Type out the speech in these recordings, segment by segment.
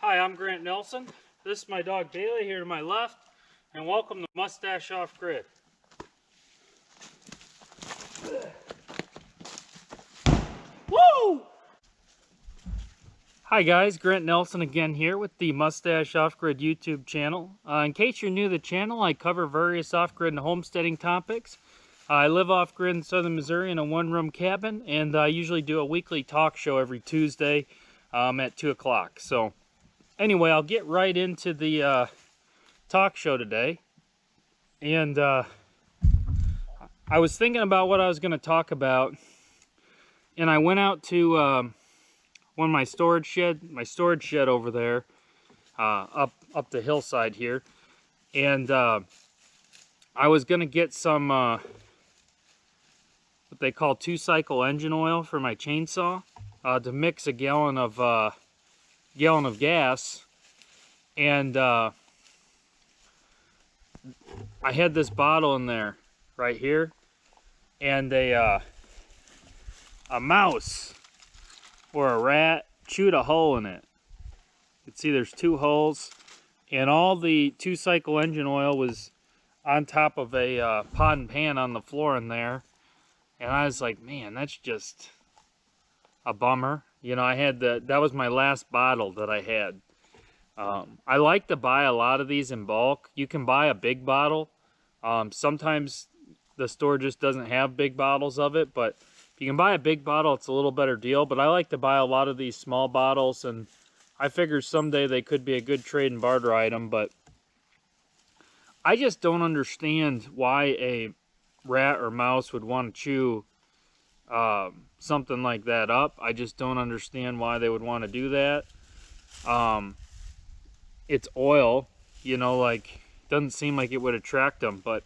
Hi, I'm Grant Nelson. This is my dog Bailey here to my left, and welcome to Mustache Off Grid. Woo! Hi guys, Grant Nelson again here with the Mustache Off Grid YouTube channel. In case you're new to the channel, I cover various off-grid and homesteading topics. I live off-grid in southern Missouri in a one-room cabin, and I usually do a weekly talk show every Tuesday at 2 o'clock. So anyway, I'll get right into the talk show today. And I was thinking about what I was going to talk about, and I went out to one of my storage shed over there, up the hillside here, and I was going to get some what they call 2-cycle engine oil for my chainsaw to mix a gallon of gas, and I had this bottle in there right here, and a mouse or a rat chewed a hole in it. You can see there's 2 holes, and all the 2-cycle engine oil was on top of a pot and pan on the floor in there, and I was like, man, that's just a bummer. You know, I had that was my last bottle that I had. I like to buy a lot of these in bulk. You can buy a big bottle. Sometimes the store just doesn't have big bottles of it, but if you can buy a big bottle, it's a little better deal. But I like to buy a lot of these small bottles, and I figure someday they could be a good trade and barter item. But I just don't understand why a rat or mouse would want to chew something like that up. I just don't understand why they would want to do that. It's oil, you know, like, doesn't seem like it would attract them, but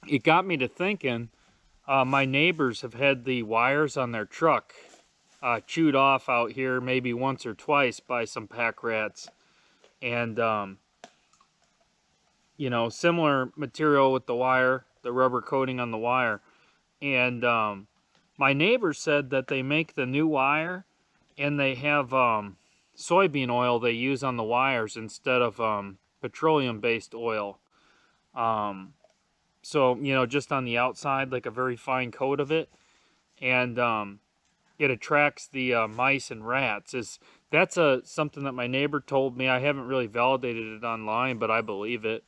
it got me to thinking. My neighbors have had the wires on their truck chewed off out here maybe once or twice by some pack rats, and you know, similar material with the wire, the rubber coating on the wire. And my neighbor said that they make the new wire, and they have soybean oil they use on the wires instead of petroleum-based oil. So, you know, just on the outside, like a very fine coat of it. And it attracts the mice and rats. That's something that my neighbor told me. I haven't really validated it online, but I believe it.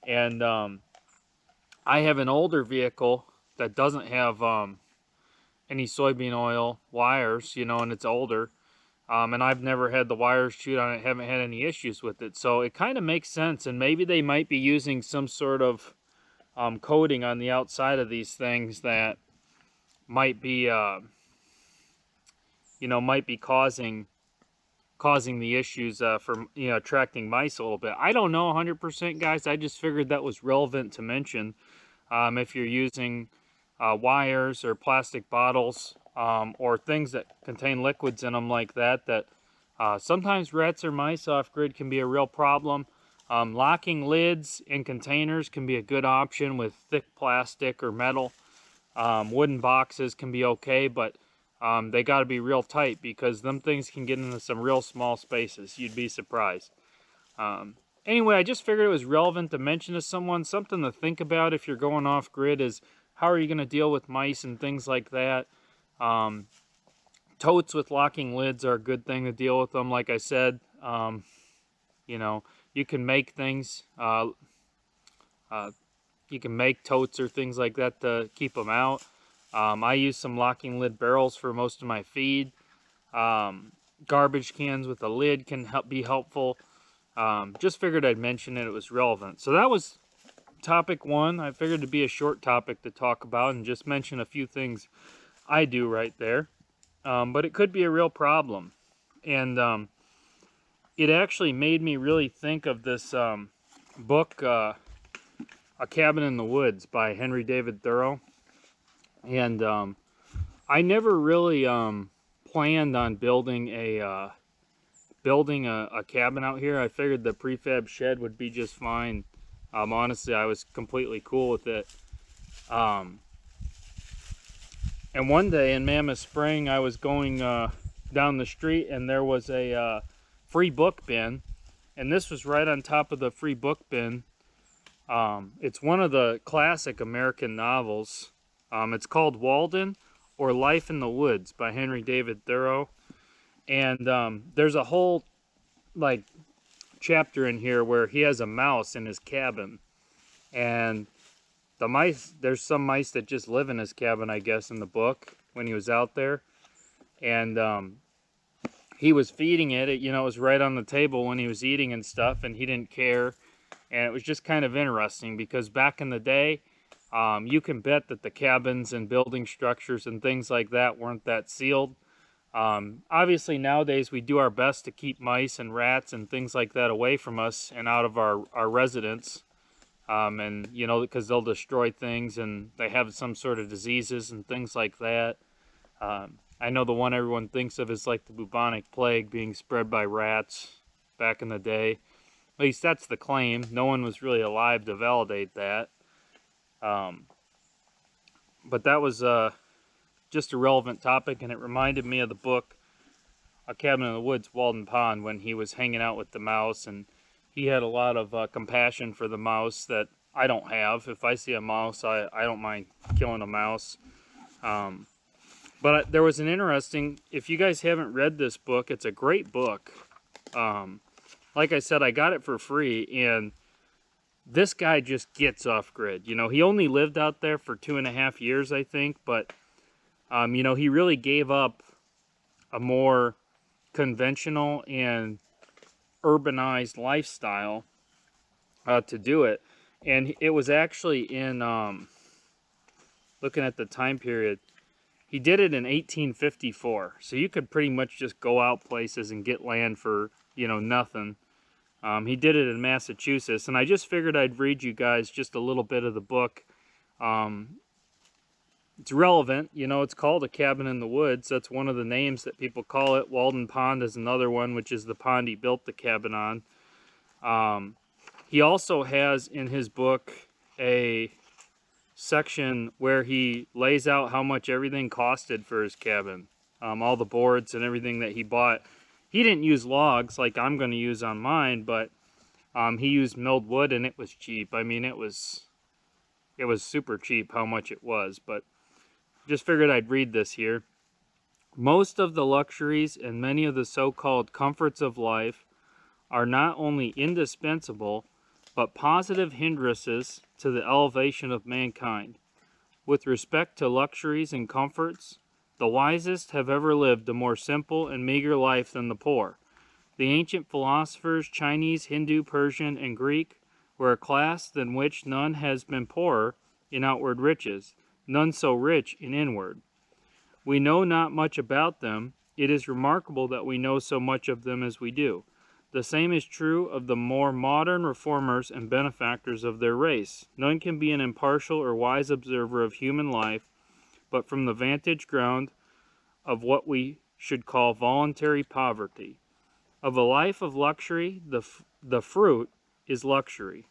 And I have an older vehicle that doesn't have any soybean oil wires, you know, and it's older. And I've never had the wires chewed on it, haven't had any issues with it. So it kind of makes sense, and maybe they might be using some sort of coating on the outside of these things that might be, you know, might be causing the issues for, you know, attracting mice a little bit. I don't know 100%, guys. I just figured that was relevant to mention. If you're using wires or plastic bottles or things that contain liquids in them like that, sometimes rats or mice off-grid can be a real problem. Locking lids in containers can be a good option with thick plastic or metal. Wooden boxes can be okay, but they got to be real tight, because them things can get into some real small spaces. You'd be surprised. Anyway, I just figured it was relevant to mention to someone. Something to think about if you're going off-grid is, how are you going to deal with mice and things like that? Totes with locking lids are a good thing to deal with them. Like I said, you know, you can make things. You can make totes or things like that to keep them out. I use some locking lid barrels for most of my feed. Garbage cans with a lid can be helpful. Just figured I'd mention it. It was relevant. So that was topic 1. I figured it'd be a short topic to talk about and just mention a few things I do right there. But it could be a real problem. And it actually made me really think of this book, A Cabin in the Woods by Henry David Thoreau. And I never really planned on building a cabin out here. I figured the prefab shed would be just fine. Honestly, I was completely cool with it. And one day in Mammoth Spring, I was going down the street, and there was a free book bin, and this was right on top of the free book bin. It's one of the classic American novels. It's called Walden, or Life in the Woods by Henry David Thoreau. And there's a whole like chapter in here where he has a mouse in his cabin, and the mice, there's some mice that just live in his cabin, I guess, in the book when he was out there. And he was feeding it. It was right on the table when he was eating and stuff, and he didn't care. And it was just kind of interesting because back in the day, you can bet that the cabins and building structures and things like that weren't that sealed. Obviously nowadays we do our best to keep mice and rats and things like that away from us and out of our residence. And because they'll destroy things and they have some sort of diseases and things like that. I know the one everyone thinks of is like the bubonic plague being spread by rats back in the day. At least that's the claim. No one was really alive to validate that. But that was just a relevant topic, and it reminded me of the book A Cabin in the Woods, Walden Pond, when he was hanging out with the mouse, and he had a lot of compassion for the mouse that I don't have. If I see a mouse, I don't mind killing a mouse. But there was an interesting, if you guys haven't read this book, it's a great book. Like I said, I got it for free, and this guy just gets off grid. He only lived out there for 2.5 years, I think, but he really gave up a more conventional and urbanized lifestyle to do it. And it was actually in, looking at the time period, he did it in 1854. So you could pretty much just go out places and get land for, nothing. He did it in Massachusetts, and I just figured I'd read you guys just a little bit of the book. It's relevant, it's called A Cabin in the Woods. That's one of the names that people call it. Walden Pond is another one, which is the pond he built the cabin on. He also has in his book a section where he lays out how much everything costed for his cabin. All the boards and everything that he bought. He didn't use logs like I'm going to use on mine, but he used milled wood, and it was cheap. I mean, it was super cheap how much it was, but just figured I'd read this here. Most of the luxuries and many of the so-called comforts of life are not only indispensable, but positive hindrances to the elevation of mankind. With respect to luxuries and comforts, the wisest have ever lived a more simple and meager life than the poor. The ancient philosophers, Chinese, Hindu, Persian, and Greek, were a class than which none has been poorer in outward riches, none so rich in inward. We know not much about them. It is remarkable that we know so much of them as we do. The same is true of the more modern reformers and benefactors of their race. None can be an impartial or wise observer of human life, but from the vantage ground of what we should call voluntary poverty. Of a life of luxury, the fruit is luxury.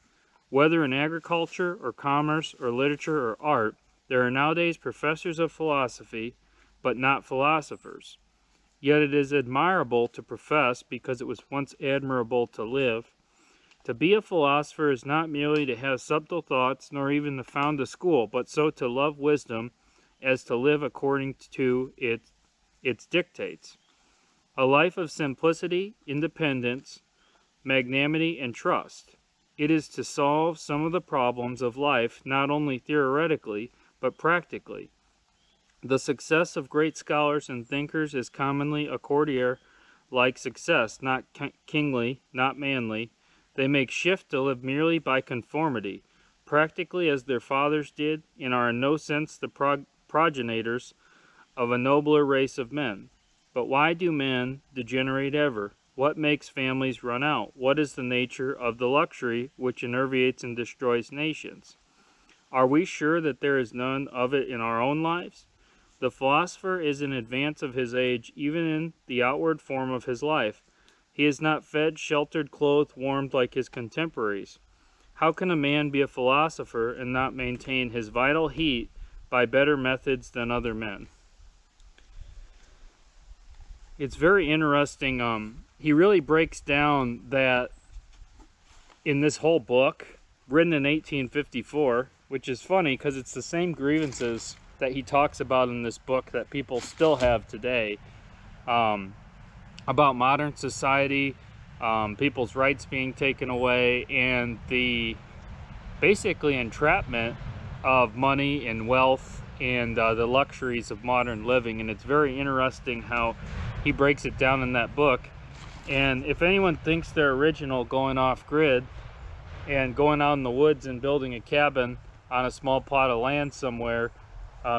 Whether in agriculture or commerce or literature or art, there are nowadays professors of philosophy, but not philosophers. Yet it is admirable to profess because it was once admirable to live. To be a philosopher is not merely to have subtle thoughts, nor even to found a school, but so to love wisdom as to live according to its dictates. A life of simplicity, independence, magnanimity, and trust. It is to solve some of the problems of life not only theoretically, but practically. The success of great scholars and thinkers is commonly a courtier-like success, not kingly, not manly. They make shift to live merely by conformity, practically as their fathers did, and are in no sense the progenitors of a nobler race of men. But why do men degenerate ever? What makes families run out? What is the nature of the luxury which enervates and destroys nations? Are we sure that there is none of it in our own lives? The philosopher is in advance of his age, even in the outward form of his life. He is not fed, sheltered, clothed, warmed like his contemporaries. How can a man be a philosopher and not maintain his vital heat by better methods than other men? it's very interesting. He really breaks down that in this whole book, written in 1854, which is funny because it's the same grievances that he talks about in this book that people still have today, about modern society, people's rights being taken away, and the basically entrapment of money and wealth and the luxuries of modern living. And it's very interesting how he breaks it down in that book. And if anyone thinks they're original going off grid and going out in the woods and building a cabin on a small plot of land somewhere,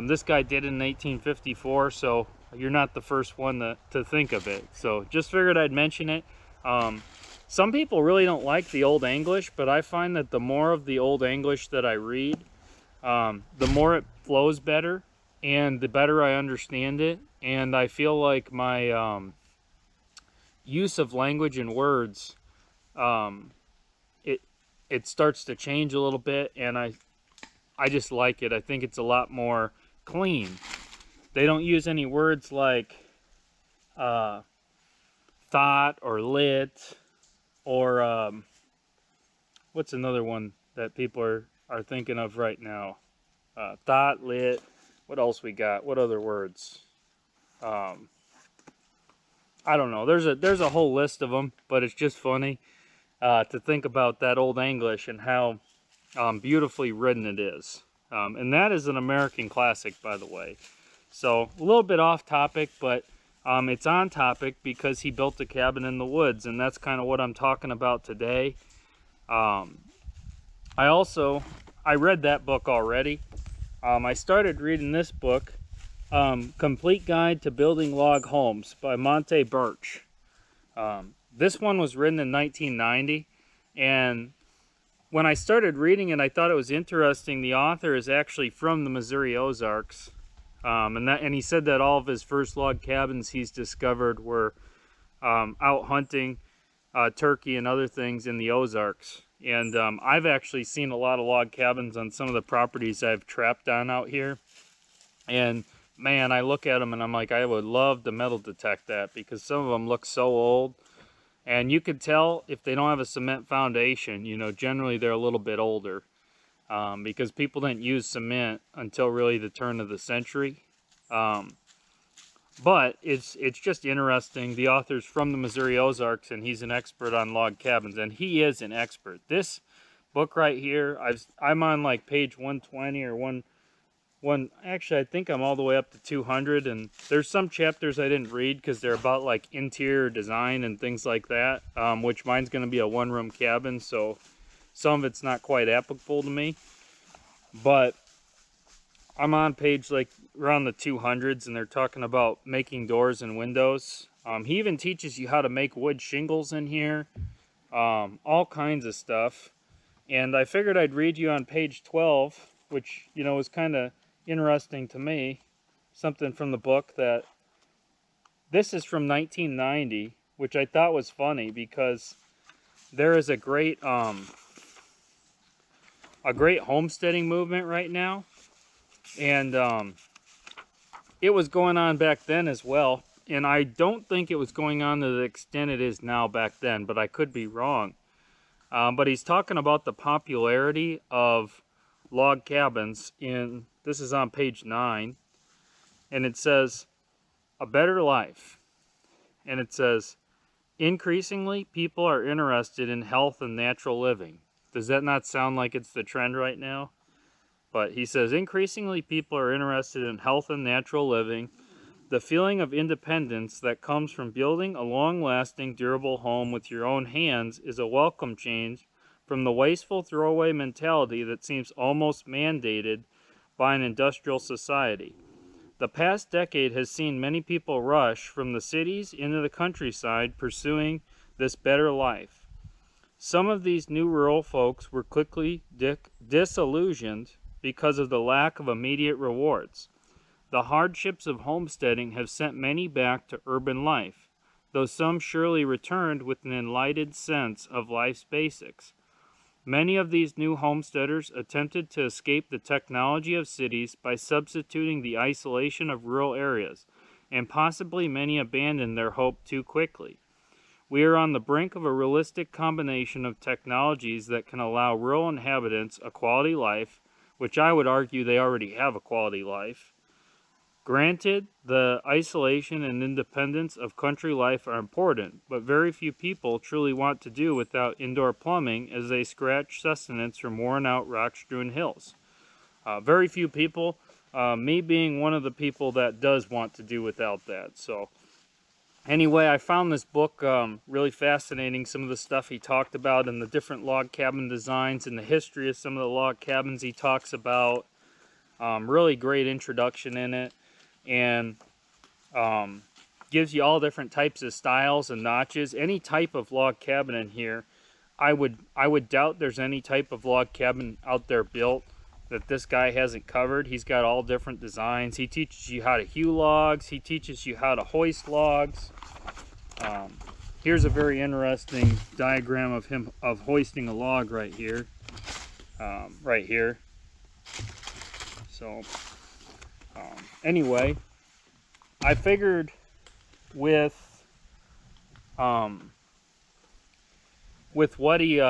this guy did it in 1854, so you're not the first one to think of it. So just figured I'd mention it. Some people really don't like the Old English, but I find that the more of the Old English that I read, the more it flows better and the better I understand it. And I feel like my use of language and words, it starts to change a little bit, and I just like it. I think it's a lot more clean. They don't use any words like thought or lit, or what's another one that people are thinking of right now? Thought, lit. What else we got? What other words? I don't know. There's a whole list of them, but it's just funny to think about that Old English and how beautifully written it is. And that is an American classic, by the way. So a little bit off topic, but it's on topic because he built a cabin in the woods, and that's kind of what I'm talking about today. I read that book already. I started reading this book, Complete Guide to Building Log Homes by Monte Birch. This one was written in 1990, and when I started reading it, I thought it was interesting. The author is actually from the Missouri Ozarks, and he said that all of his first log cabins he's discovered were out hunting turkey and other things in the Ozarks. And I've actually seen a lot of log cabins on some of the properties I've trapped on out here. And man, I look at them and I'm like, I would love to metal detect that, because some of them look so old. And you could tell if they don't have a cement foundation, you know, generally they're a little bit older, because people didn't use cement until really the turn of the century. But it's just interesting. The author's from the Missouri Ozarks, and he's an expert on log cabins, and he is an expert. This book right here, I'm on like page 120 or actually I think I'm all the way up to 200, and there's some chapters I didn't read because they're about like interior design and things like that, which mine's going to be a one-room cabin, so some of it's not quite applicable to me. But I'm on page like around the 200s, and they're talking about making doors and windows. He even teaches you how to make wood shingles in here, all kinds of stuff. And I figured I'd read you on page 12, which, you know, was kind of interesting to me. Something from the book that this is from 1990, which I thought was funny because there is a great homesteading movement right now. And it was going on back then as well, and I don't think it was going on to the extent it is now back then, but I could be wrong. But he's talking about the popularity of log cabins this is on page 9, and it says, "A better life." And it says, "Increasingly, people are interested in health and natural living." Does that not sound like it's the trend right now? But he says, "Increasingly, people are interested in health and natural living. The feeling of independence that comes from building a long-lasting, durable home with your own hands is a welcome change from the wasteful throwaway mentality that seems almost mandated by an industrial society. The past decade has seen many people rush from the cities into the countryside pursuing this better life. Some of these new rural folks were quickly disillusioned because of the lack of immediate rewards. The hardships of homesteading have sent many back to urban life, though some surely returned with an enlightened sense of life's basics. Many of these new homesteaders attempted to escape the technology of cities by substituting the isolation of rural areas, and possibly many abandon their hope too quickly. We are on the brink of a realistic combination of technologies that can allow rural inhabitants a quality life, which I would argue they already have a quality life. Granted, the isolation and independence of country life are important, but very few people truly want to do without indoor plumbing as they scratch sustenance from worn-out rock-strewn hills. Very few people, me being one of the people that does want to do without that. So anyway, I found this book really fascinating, some of the stuff he talked about and the different log cabin designs and the history of some of the log cabins he talks about. Really great introduction in it, and gives you all different types of styles and notches. Any type of log cabin in here, I would doubt there's any type of log cabin out there built that this guy hasn't covered. He's got all different designs. He teaches you how to hew logs. He teaches you how to hoist logs. Here's a very interesting diagram of him hoisting a log right here. Right here. So anyway, I figured with what he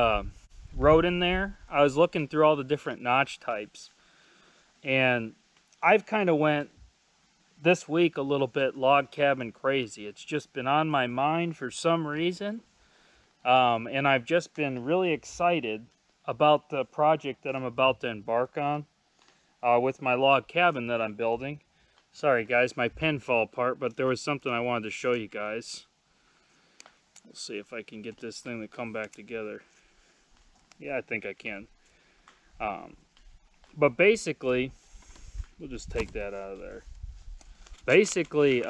wrote in there, I was looking through all the different notch types, and I've kind of went this week a little bit log cabin crazy. It's just been on my mind for some reason, and I've just been really excited about the project that I'm about to embark on with my log cabin that I'm building. Sorry guys, my pen fell apart, but there was something I wanted to show you guys. Let's see if I can get this thing to come back together. Yeah, I think I can. But basically, we'll just take that out of there. Basically,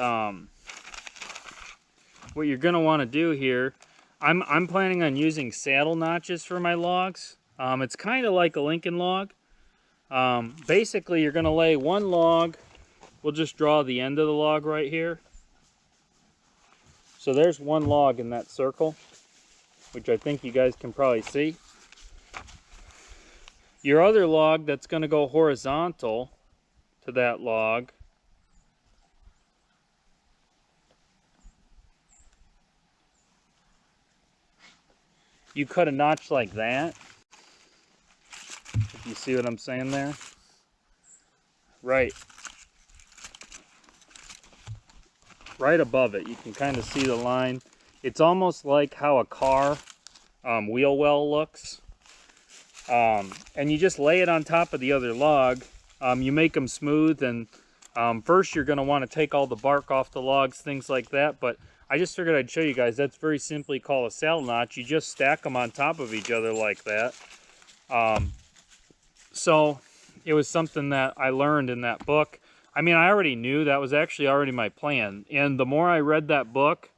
what you're going to want to do here, I'm planning on using saddle notches for my logs. It's kind of like a Lincoln log. Basically, you're going to lay one log. We'll just draw the end of the log right here. So there's one log in that circle, which I think you guys can probably see. Your other log that's going to go horizontal to that log you cut a notch like that, if you see what I'm saying there. Right above it, you can kind of see the line. It's almost like how a car wheel well looks. And you just lay it on top of the other log. You make them smooth, and first you're going to want to take all the bark off the logs, things like that. But I just figured I'd show you guys. That's very simply called a saddle notch. You just stack them on top of each other like that. So it was something that I learned in that book. I mean, I already knew that was actually already my plan. And the more I read that book,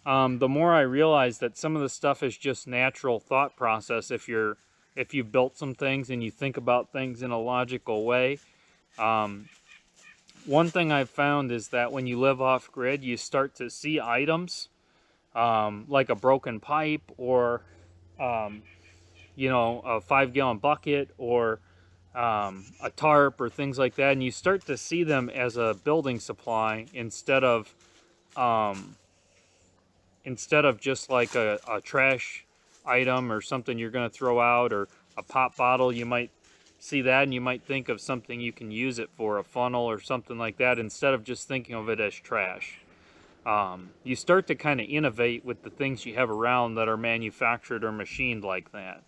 the more I realized that some of the stuff is just natural thought process if you've built some things and you think about things in a logical way. One thing I've found is that when you live off grid, you start to see items like a broken pipe, or you know, a 5-gallon bucket, or a tarp, or things like that, and you start to see them as a building supply instead of just like a trash item or something you're going to throw out, or a pop bottle. You might see that and you might think of something you can use it for, a funnel or something like that, instead of just thinking of it as trash. You start to kind of innovate with the things you have around that are manufactured or machined like that.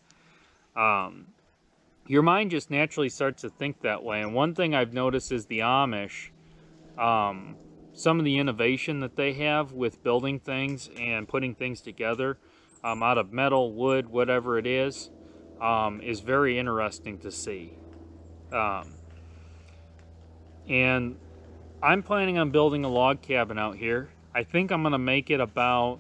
Your mind just naturally starts to think that way. And one thing I've noticed is the Amish, some of the innovation that they have with building things and putting things together out of metal, wood, whatever it is very interesting to see. And I'm planning on building a log cabin out here. I think I'm going to make it about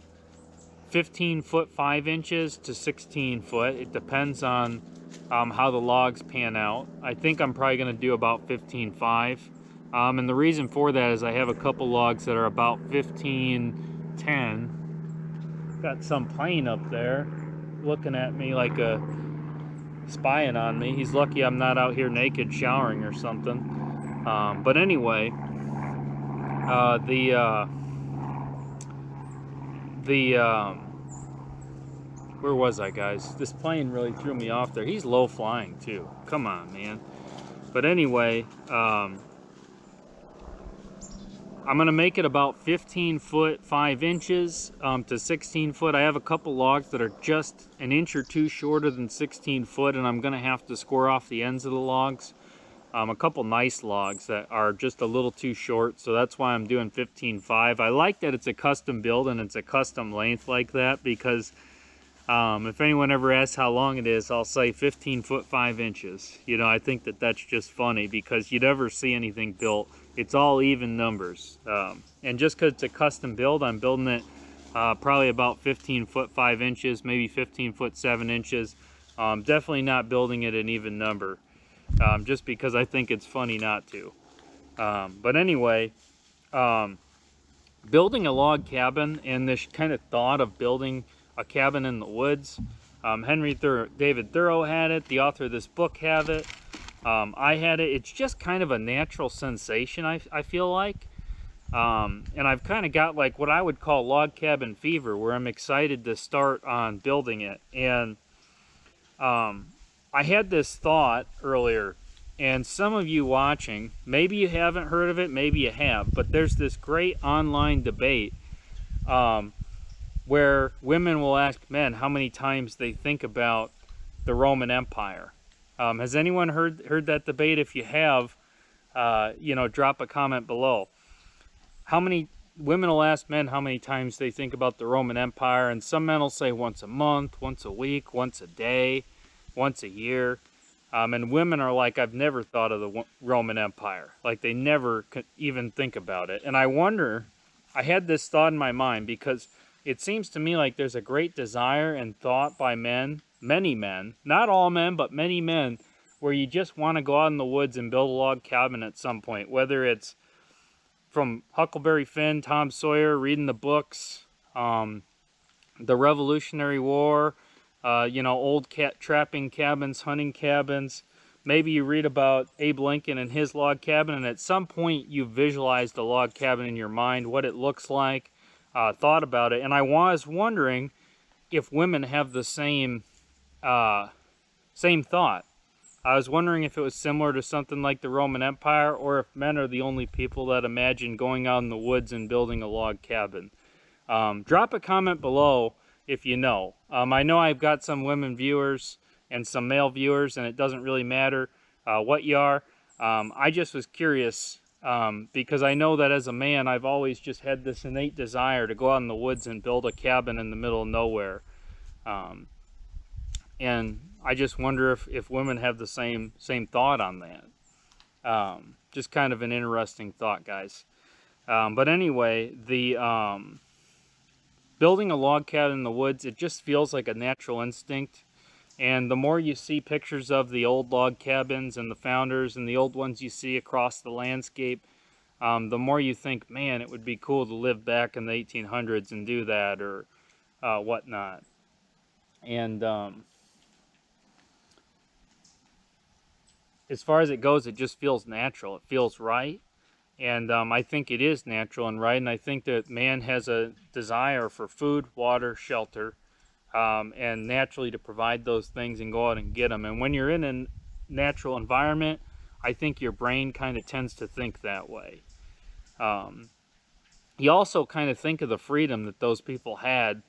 15 foot 5 inches to 16 foot. It depends on how the logs pan out. I think I'm probably going to do about 15.5. And the reason for that is I have a couple logs that are about 15.10. Got some plane up there looking at me like a spying on me. He's lucky I'm not out here naked showering or something. But anyway, Where was I, guys? This plane really threw me off there. He's low flying too. Come on, man. But anyway, I'm going to make it about 15 foot 5 inches to 16 foot. I have a couple logs that are just an inch or two shorter than 16 foot, and I'm going to have to square off the ends of the logs. A couple nice logs that are just a little too short, so that's why I'm doing 15.5. I like that it's a custom build and it's a custom length like that, because if anyone ever asks how long it is, I'll say 15 foot 5 inches. You know, I think that that's just funny, because you never see anything built. It's all even numbers. And just because it's a custom build, I'm building it probably about 15 foot 5 inches, maybe 15 foot 7 inches. Definitely not building it an even number, just because I think it's funny not to. But anyway, building a log cabin and this kind of thought of building a cabin in the woods. David Thoreau had it. The author of this book had it. I had it. It's just kind of a natural sensation, I feel like. And I've kind of got like what I would call log cabin fever, where I'm excited to start on building it. And I had this thought earlier, and some of you watching, maybe you haven't heard of it, maybe you have, but there's this great online debate where women will ask men how many times they think about the Roman Empire. Has anyone heard that debate? If you have, you know, drop a comment below. How many women will ask men how many times they think about the Roman Empire, and some men will say once a month, once a week, once a day, once a year. And women are like, I've never thought of the Roman Empire. Like, they never could even think about it. And I wonder, I had this thought in my mind, because it seems to me like there's a great desire and thought by men, many men, not all men, but many men, where you just want to go out in the woods and build a log cabin at some point, whether it's from Huckleberry Finn, Tom Sawyer, reading the books, the Revolutionary War, you know, old trapping cabins, hunting cabins. Maybe you read about Abe Lincoln and his log cabin, and at some point you visualized a log cabin in your mind, what it looks like, thought about it. And I was wondering if women have the same thought. I was wondering if it was similar to something like the Roman Empire, or if men are the only people that imagine going out in the woods and building a log cabin. Drop a comment below if you know. I know I've got some women viewers and some male viewers, and it doesn't really matter what you are. I just was curious, because I know that as a man, I've always just had this innate desire to go out in the woods and build a cabin in the middle of nowhere. And I just wonder if women have the same thought on that. Just kind of an interesting thought, guys. But anyway, the building a log cabin in the woods, it just feels like a natural instinct. And the more you see pictures of the old log cabins and the founders and the old ones you see across the landscape, the more you think, man, it would be cool to live back in the 1800s and do that, or whatnot. And as far as it goes, it just feels natural. It feels right. And I think it is natural and right. And I think that man has a desire for food, water, shelter, and naturally to provide those things and go out and get them. And when you're in a natural environment, I think your brain kind of tends to think that way. You also kind of think of the freedom that those people had.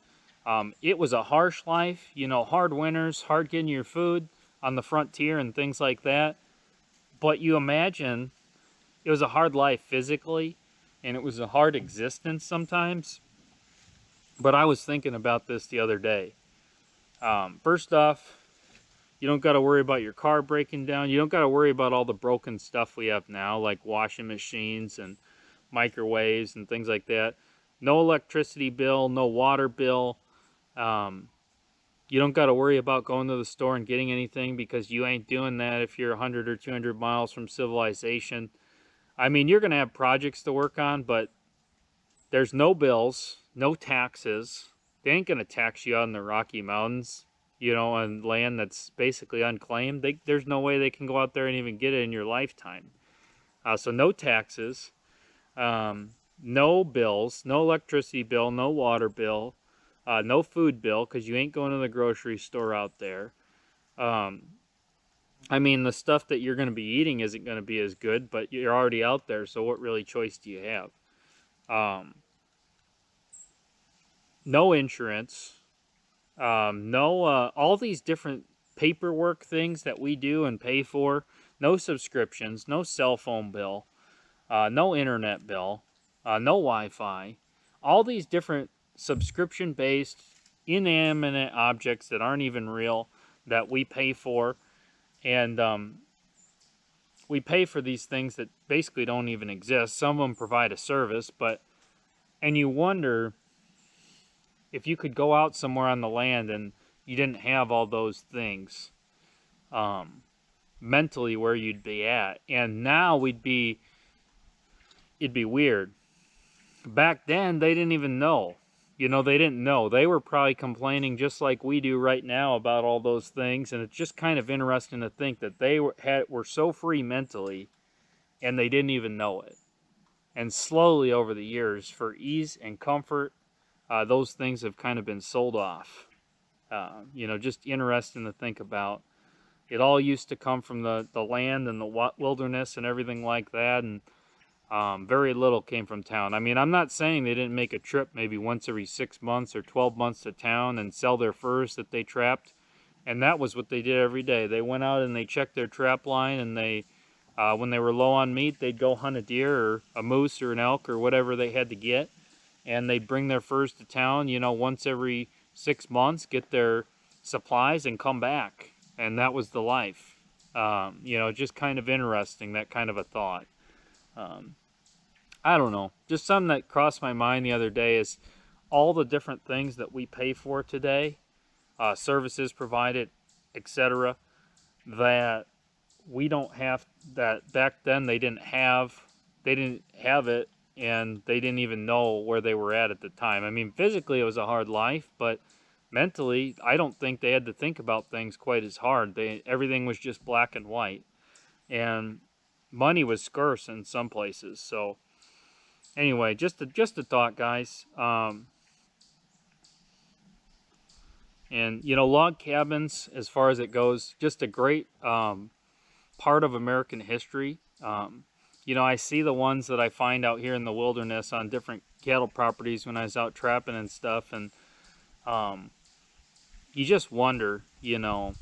It was a harsh life, you know, hard winters, hard getting your food on the frontier and things like that. But you imagine it was a hard life physically, and it was a hard existence sometimes. But I was thinking about this the other day. First off, you don't got to worry about your car breaking down. You don't got to worry about all the broken stuff we have now, like washing machines and microwaves and things like that. No electricity bill, no water bill. You don't got to worry about going to the store and getting anything, because you ain't doing that if you're 100 or 200 miles from civilization. I mean, you're going to have projects to work on, but there's no bills, no taxes. They ain't going to tax you out in the Rocky Mountains, you know, on land that's basically unclaimed. There's no way they can go out there and even get it in your lifetime. So no taxes. no bills, no electricity bill, no water bill, no food bill, because you ain't going to the grocery store out there. I mean, the stuff that you're going to be eating isn't going to be as good, but you're already out there, so what really choice do you have? No insurance, no, all these different paperwork things that we do and pay for, no subscriptions, no cell phone bill, no internet bill, no Wi-Fi, all these different subscription-based inanimate objects that aren't even real that we pay for, and we pay for these things that basically don't even exist. Some of them provide a service, and you wonder if you could go out somewhere on the land and you didn't have all those things, mentally where you'd be at. And now it'd be weird. Back then, they didn't even know. You know, they didn't know. They were probably complaining just like we do right now about all those things. And it's just kind of interesting to think that they were so free mentally and they didn't even know it. And slowly over the years, for ease and comfort, those things have kind of been sold off. You know, just interesting to think about. It all used to come from the land and the wilderness and everything like that, and very little came from town. I mean, I'm not saying they didn't make a trip maybe once every 6 months or 12 months to town and sell their furs that they trapped, and that was what they did every day. They went out and they checked their trap line, and they, when they were low on meat, they'd go hunt a deer or a moose or an elk or whatever they had to get, and they'd bring their furs to town, you know, once every 6 months, get their supplies and come back. And that was the life. You know, just kind of interesting, that kind of a thought. I don't know. Just something that crossed my mind the other day is all the different things that we pay for today, services provided, etc., that we don't have, that back then they didn't have it, and they didn't even know where they were at the time. I mean, physically it was a hard life, but mentally, I don't think they had to think about things quite as hard. Everything was just black and white, and money was scarce in some places. So anyway, just a thought, guys. And you know, log cabins, as far as it goes, just a great part of American history. You know, I see the ones that I find out here in the wilderness on different cattle properties when I was out trapping and stuff, and you just wonder, you know,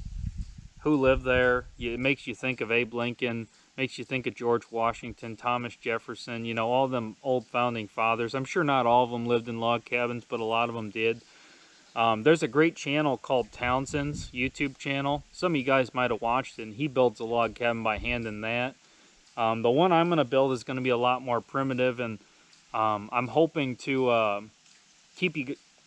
who lived there. It makes you think of Abe Lincoln, makes you think of George Washington, Thomas Jefferson, you know, all them old founding fathers. I'm sure not all of them lived in log cabins, but a lot of them did. There's a great channel called Townsend's YouTube channel. Some of you guys might have watched it, and he builds a log cabin by hand in that. The one I'm going to build is going to be a lot more primitive, and I'm hoping to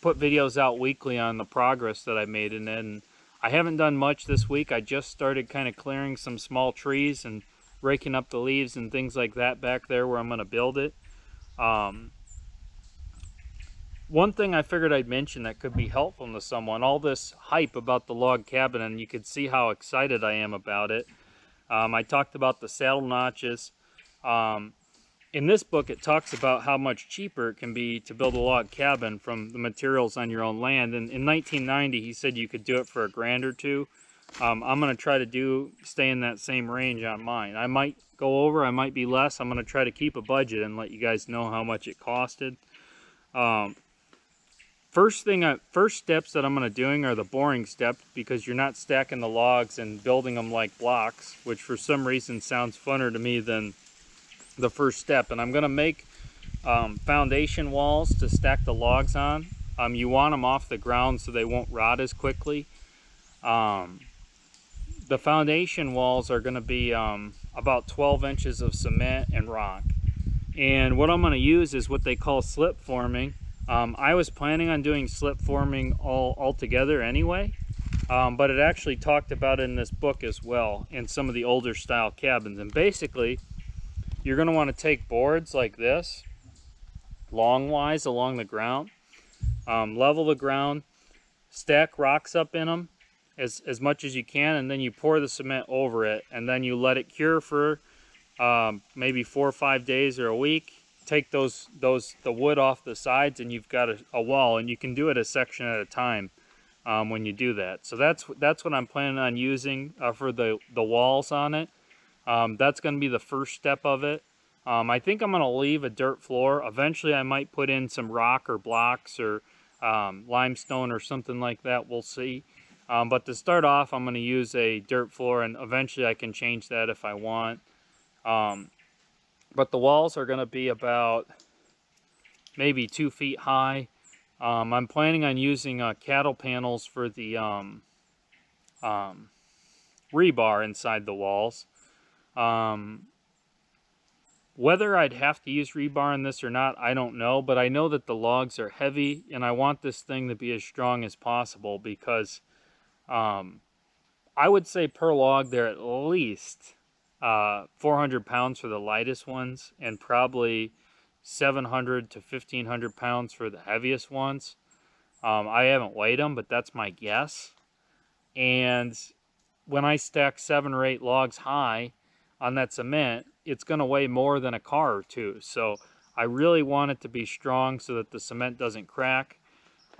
put videos out weekly on the progress that I made in it. And I haven't done much this week. I just started kind of clearing some small trees and raking up the leaves and things like that back there where I'm going to build it. One thing I figured I'd mention that could be helpful to someone, all this hype about the log cabin, and you could see how excited I am about it. I talked about the saddle notches. In this book, it talks about how much cheaper it can be to build a log cabin from the materials on your own land. And in 1990, he said you could do it for $1,000 or $2,000. I'm going to try to stay in that same range on mine. I might go over, I might be less. I'm going to try to keep a budget and let you guys know how much it costed. First steps that I'm going to doing are the boring steps, because you're not stacking the logs and building them like blocks, which for some reason sounds funner to me than the first step. And I'm going to make foundation walls to stack the logs on. You want them off the ground so they won't rot as quickly. The foundation walls are going to be about 12 inches of cement and rock. And what I'm going to use is what they call slip forming. I was planning on doing slip forming all together anyway, but it actually talked about it in this book as well, in some of the older style cabins. And basically, you're going to want to take boards like this, longwise along the ground, level the ground, stack rocks up in them as much as you can, and then you pour the cement over it, and then you let it cure for maybe 4 or 5 days or a week. take the wood off the sides, and you've got a wall, and you can do it a section at a time when you do that. So that's what I'm planning on using for the walls on it. That's going to be the first step of it. I think I'm going to leave a dirt floor. Eventually I might put in some rock or blocks or limestone or something like that. We'll see. But to start off, I'm going to use a dirt floor, and eventually I can change that if I want. But the walls are going to be about maybe 2 feet high. I'm planning on using cattle panels for the rebar inside the walls. Whether I'd have to use rebar in this or not, I don't know, but I know that the logs are heavy, and I want this thing to be as strong as possible, because I would say per log they're at least 400 pounds for the lightest ones, and probably 700 to 1,500 pounds for the heaviest ones. I haven't weighed them, but that's my guess. And when I stack 7 or 8 logs high on that cement, it's going to weigh more than a car or two. So I really want it to be strong so that the cement doesn't crack.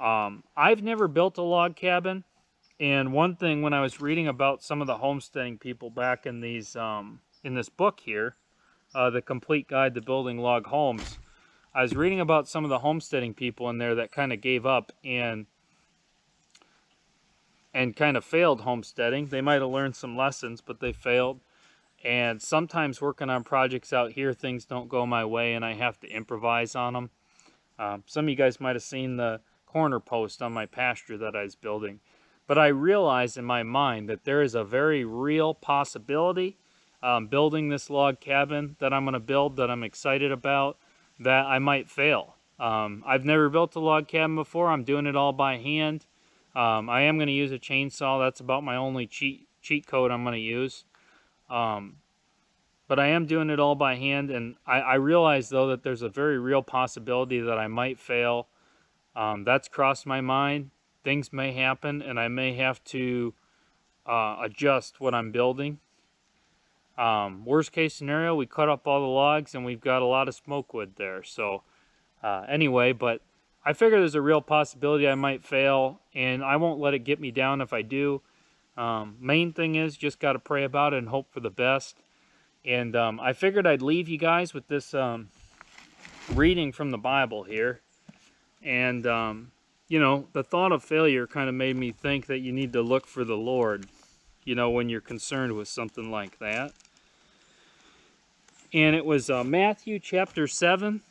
I've never built a log cabin, and one thing, when I was reading about some of the homesteading people back in these in this book here, The Complete Guide to Building Log Homes, I was reading about some of the homesteading people in there that kind of gave up and kind of failed homesteading. They might have learned some lessons, but they failed. And sometimes working on projects out here, things don't go my way, and I have to improvise on them. Some of you guys might have seen the corner post on my pasture that I was building. But I realized in my mind that there is a very real possibility building this log cabin that I'm going to build, that I'm excited about, that I might fail. I've never built a log cabin before. I'm doing it all by hand. I am going to use a chainsaw. That's about my only cheat code I'm going to use. But I am doing it all by hand, and I realize, though, that there's a very real possibility that I might fail. That's crossed my mind. Things may happen, and I may have to adjust what I'm building. Worst case scenario, we cut up all the logs, and we've got a lot of smoke wood there. So anyway, but I figure there's a real possibility I might fail, and I won't let it get me down if I do. Main thing is just got to pray about it and hope for the best. And I figured I'd leave you guys with this reading from the Bible here. And you know, the thought of failure kind of made me think that you need to look for the Lord, you know, when you're concerned with something like that. And it was Matthew chapter 7,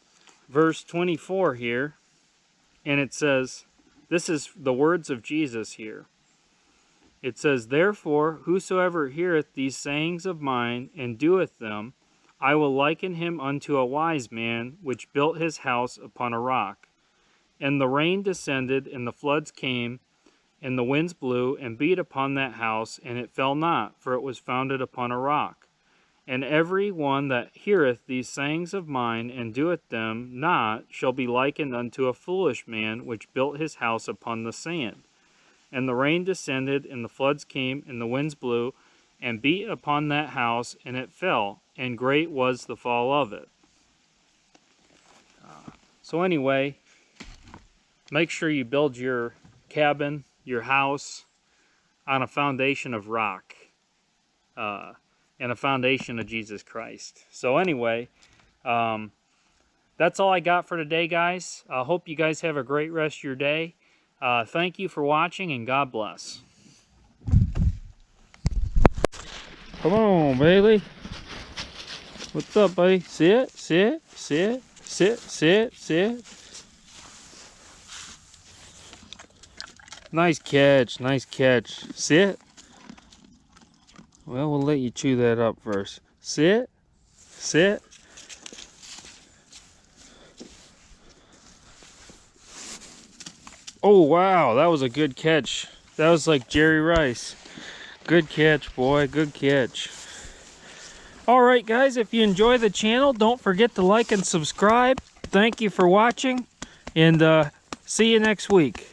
verse 24 here. And it says, this is the words of Jesus here. It says, "Therefore, whosoever heareth these sayings of mine, and doeth them, I will liken him unto a wise man, which built his house upon a rock. And the rain descended, and the floods came, and the winds blew, and beat upon that house, and it fell not, for it was founded upon a rock. And every one that heareth these sayings of mine, and doeth them not, shall be likened unto a foolish man, which built his house upon the sand. And the rain descended, and the floods came, and the winds blew, and beat upon that house, and it fell, and great was the fall of it." So anyway, make sure you build your cabin, your house, on a foundation of rock, and a foundation of Jesus Christ. So anyway, that's all I got for today, guys. I hope you guys have a great rest of your day. Thank you for watching, and God bless. Come on, Bailey. What's up, buddy? Sit, sit, sit, sit, sit, sit. Nice catch, nice catch. Sit. Well, we'll let you chew that up first. Sit, sit. Oh, wow, that was a good catch. That was like Jerry Rice. Good catch, boy, good catch. All right, guys, if you enjoy the channel, don't forget to like and subscribe. Thank you for watching, and see you next week.